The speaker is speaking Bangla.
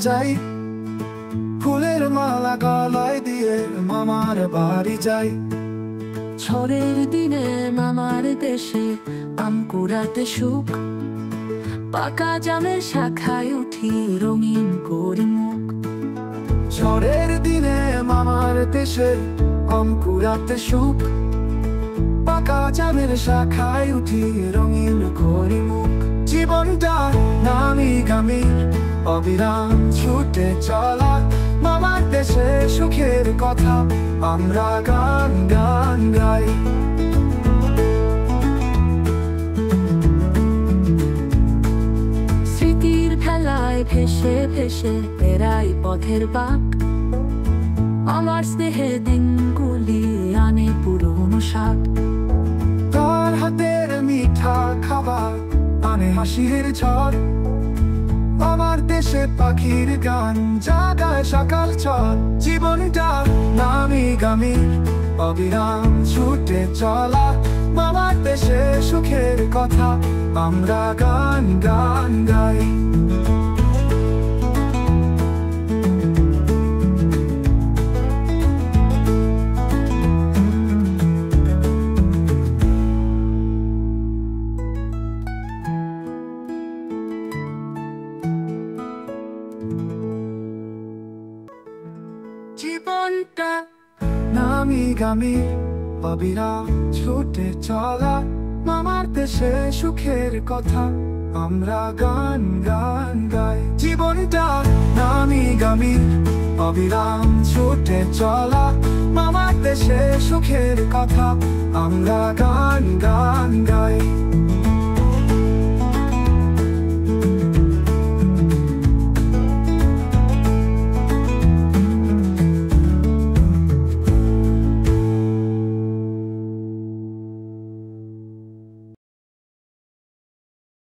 যাই, ফুলের মালা গলায় দিয়ে মামার বাড়ি যাই। ঝড়ের দিনে মামার দেশে আম কুড়াতে সুখ, পাকা জামের শাখায় উঠি রঙিন করি মুখ। ঝড়ের দিনে মামার দেশে আম কুড়াতে সুখ, পাকা জামের শাখায় উঠি রঙিন করি মুখ। জীবনটা নামি গামির অবিরাম ছুটে চলা, মামার দেশে সুখের কথা আমরা গান গান গাই। স্মৃতির খেলায় ভেসে ভেসে বেড়াই পথের বাঁক, আমার স্নেহের দিনগুলি আনে পুরনো স্বাদ। তার হাতের মিঠা খাবার আনে হাসির ঝড়, আমার দেশে পাখির গান জাগায় সকাল চল। জীবনটা নামি গামির অবিরাম ছুটে চলা, মামার দেশে সুখের কথা আমরা গান গান গাই। জীবনটা নামি গামি অবিরাম ছুটে চলা, মামার দেশে সুখের কথা আমরা গান গান গাই। জীবনটা নামি গামি অবিরাম ছুটে চলা, মামার দেশে সুখের কথা আমরা গান গান গাই।